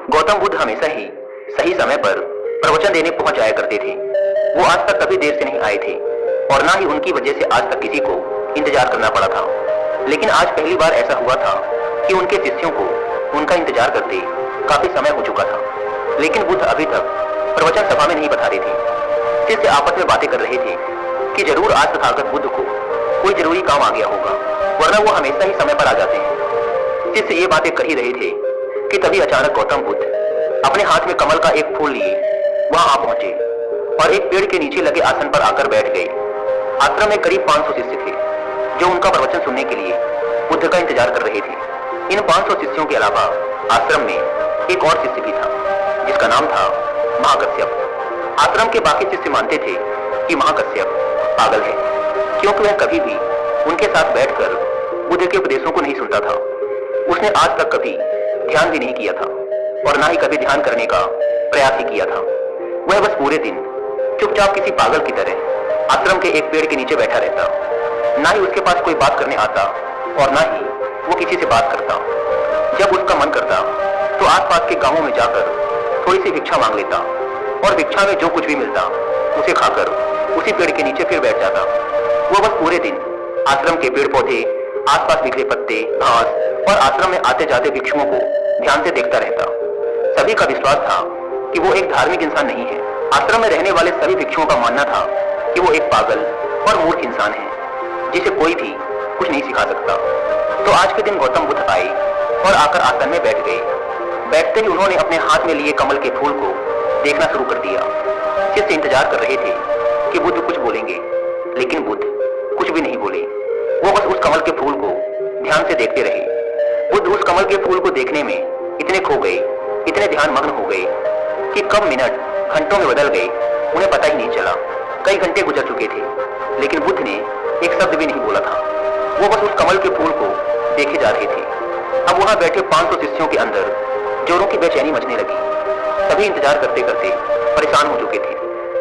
गौतम बुद्ध हमेशा ही सही समय पर प्रवचन देने पहुंच जाया करते थे। वो आज तक कभी देर से नहीं आए थे और ना ही उनकी वजह से आज तक किसी को इंतजार करना पड़ा था। लेकिन आज पहली बार ऐसा हुआ था कि उनके शिष्यों को उनका इंतजार करते काफी समय हो चुका था। लेकिन बुद्ध अभी तक प्रवचन सभा में नहीं बता रहे थे। शिष्य आपस में बातें कर रहे थे कि जरूर आज तथागत बुद्ध को कोई जरूरी काम आ गया होगा, वरना वो हमेशा ही समय पर आ जाते हैं। शिष्य ये बातें कर ही रहे थे कि तभी अचानक गौतम बुद्ध अपने हाथ में कमल का एक फूल लिए वहां आ पहुंचे और एक पेड़ के नीचे लगे आसन पर आकर बैठ गए। आश्रम में करीब 500 शिष्य थे जो उनका प्रवचन सुनने के लिए बुद्ध का इंतजार कर रहे थे। इन 500 शिष्यों के अलावा आश्रम में एक और शिष्य भी था जिसका नाम था महाकश्यप। आश्रम के बाकी शिष्य मानते थे कि महाकश्यप पागल है, क्योंकि वह कभी भी उनके साथ बैठकर बुद्ध के उपदेशों को नहीं सुनता था। उसने आज तक कभी ध्यान भी नहीं किया था और ना ही कभी ध्यान करने का प्रयास ही किया था। वह बस पूरे दिन चुपचाप किसी पागल की तरह आश्रम के एक पेड़ के नीचे बैठा रहता। ना ही उसके पास कोई बात करने आता और ना ही वो किसी से बात करता। जब उसका मन करता तो आसपास के गांवों में जाकर थोड़ी सी भिक्षा मांग लेता और भिक्षा में जो कुछ भी मिलता उसे खाकर उसी पेड़ के नीचे फिर बैठ जाता। वो बस पूरे दिन आश्रम के पेड़ पौधे, आसपास बिखरे पत्ते, घास और आश्रम में आते जाते भिक्षुओं को ध्यान से देखता रहता। सभी का विश्वास था कि वो एक धार्मिक इंसान नहीं है। आश्रम में रहने वाले सभी भिक्षुओं का मानना था कि वो एक पागल और मूर्ख इंसान है जिसे कोई भी कुछ नहीं सिखा सकता। तो आज के दिन गौतम बुद्ध आए और आकर आसन में बैठ गए। बैठते ही उन्होंने अपने हाथ में लिए कमल के फूल को देखना शुरू कर दिया। शिष्य इंतजार कर रहे थे कि बुद्ध कुछ बोलेंगे, लेकिन बुद्ध कुछ भी नहीं बोले। वो बस उस कमल के फूल को ध्यान से देखते रहे। बुद्ध उस कमल के फूल को देखने में इतने खो गए, इतने ध्यान मग्न हो गए कि कब मिनट घंटों में बदल गए उन्हें पता ही नहीं चला। कई घंटे गुजर चुके थे, लेकिन बुद्ध ने एक शब्द भी नहीं बोला था। वो बस उस कमल के फूल को देखे जा रहे थे। अब वहां बैठे 500 शिष्यों के अंदर जोरों की बेचैनी मचने लगी। सभी इंतजार करते करते परेशान हो चुके थे।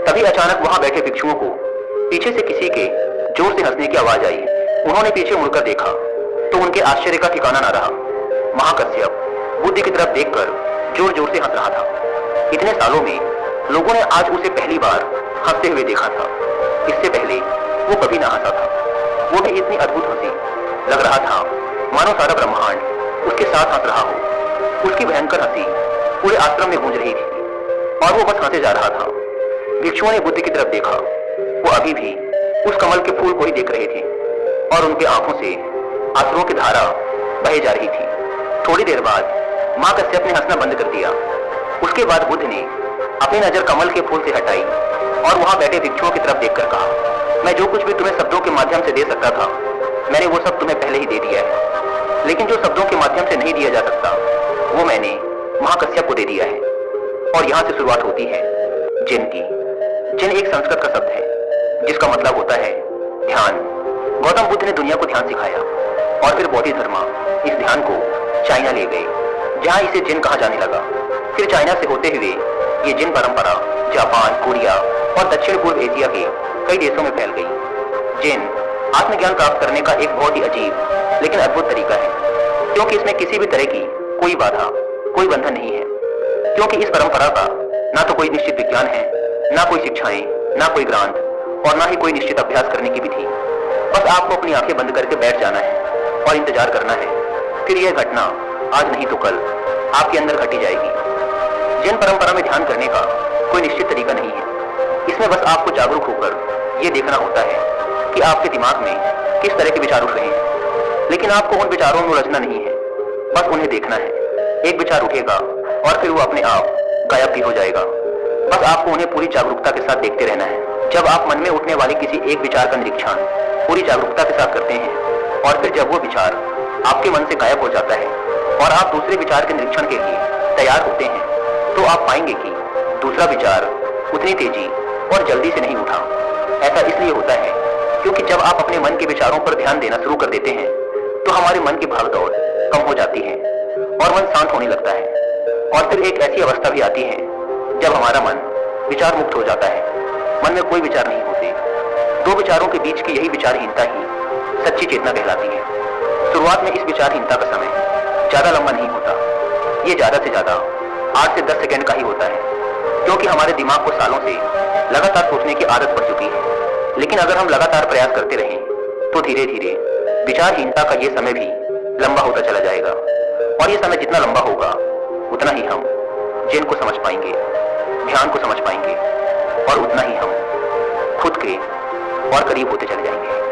तभी अचानक वहां बैठे भिक्षुओं को पीछे से किसी के जोर से हंसने की आवाज आई। उन्होंने पीछे मुड़कर देखा तो उनके आश्चर्य का ठिकाना न रहा। महाकश्यप बुद्ध की तरफ देखकर जोर जोर से हंस रहा था। इतने सालों में लोगों ने आज उसे पहली बार हंसते हुए देखा था। इससे पहले वो कभी ना हंसा था। वो भी इतनी अद्भुत हंसी, लग रहा था मानो सारा ब्रह्मांड उसके साथ हंस रहा हो। उसकी भयंकर हंसी पूरे आश्रम में गूंज रही थी और वो बस हंसे जा रहा था। भिक्षुओं ने बुद्ध की तरफ देखा। वो अभी भी उस कमल के फूल को ही देख रहे थे और उनके आंखों से आंसुओं की धारा बहे जा रही थी। थोड़ी देर बाद मां कश्यप ने हंसना बंद कर दिया। उसके बाद बुद्ध ने अपनी नजर कमल के फूल से हटाई और वहां बैठे भिक्षुओं की तरफ देखकर कहा, मैं जो कुछ भी तुम्हें शब्दों के माध्यम से दे सकता था, मैंने वो सब तुम्हें पहले ही दे दिया है। लेकिन जो शब्दों के माध्यम से नहीं दिया जा सकता, वो मैंने महाकश्यप को दे दिया है। और यहाँ से शुरुआत होती है जिन की। जिन एक संस्कृत का शब्द है जिसका मतलब होता है ध्यान। गौतम बुद्ध ने दुनिया को ध्यान सिखाया और फिर बौद्ध धर्म इस ध्यान को चाइना ले गए, जहां इसे जिन कहा जाने लगा। फिर चाइना से होते हुए ये जिन परंपरा जापान, कोरिया और दक्षिण पूर्व एशिया के कई देशों में फैल गई। जिन आत्मज्ञान प्राप्त करने का एक बहुत ही अजीब लेकिन अद्भुत तरीका है, क्योंकि इसमें किसी भी तरह की कोई बाधा, कोई बंधन नहीं है। क्योंकि इस परंपरा का ना तो कोई निश्चित विज्ञान है, ना कोई शिक्षाएं, ना कोई ग्रंथ और ना ही कोई निश्चित अभ्यास करने की विधि। बस आपको अपनी आंखें बंद करके बैठ जाना है और इंतजार करना है। फिर यह घटना आज नहीं तो कल आपके अंदर घटी जाएगी। जैन परंपरा में ध्यान करने का कोई निश्चित तरीका नहीं है। इसमें बस आपको जागरूक होकर यह देखना होता है कि आपके दिमाग में किस तरह के विचार उठ रहे हैं। लेकिन आपको उन विचारों में उलझना नहीं है, बस उन्हें देखना है। एक विचार उठेगा और फिर वो अपने आप गायब भी हो जाएगा। बस आपको उन्हें पूरी जागरूकता के साथ देखते रहना है। जब आप मन में उठने वाले किसी एक विचार का निरीक्षण पूरी जागरूकता के साथ करते हैं और फिर जब वो विचार आपके मन से गायब हो जाता है और आप दूसरे विचार के निरीक्षण के लिए तैयार होते हैं, तो आप पाएंगे कि दूसरा विचार उतनी तेजी और जल्दी से नहीं उठा। ऐसा इसलिए होता है क्योंकि जब आप अपने मन के विचारों पर ध्यान देना शुरू कर देते हैं तो हमारे मन की भागदौड़ कम हो जाती है और मन शांत होने लगता है। और फिर एक ऐसी अवस्था भी आती है जब हमारा मन विचार मुक्त हो जाता है। मन में कोई विचार नहीं होते। दो विचारों के बीच की यही विचारहीनता ही सच्ची चेतना कहलाती है। शुरुआत में इस विचारहीनता का समय ज्यादा लंबा नहीं होता। ये ज्यादा से ज्यादा 8 से 10 सेकंड का ही होता है, क्योंकि हमारे दिमाग को सालों से लगातार सोचने की आदत पड़ चुकी है। लेकिन अगर हम लगातार प्रयास करते रहें तो धीरे धीरे विचारहीनता का ये समय भी लंबा होता चला जाएगा, और ये समय जितना लंबा होगा उतना ही हम जेन को समझ पाएंगे, ध्यान को समझ पाएंगे, और उतना ही हम खुद के और करीब होते चले जाएंगे।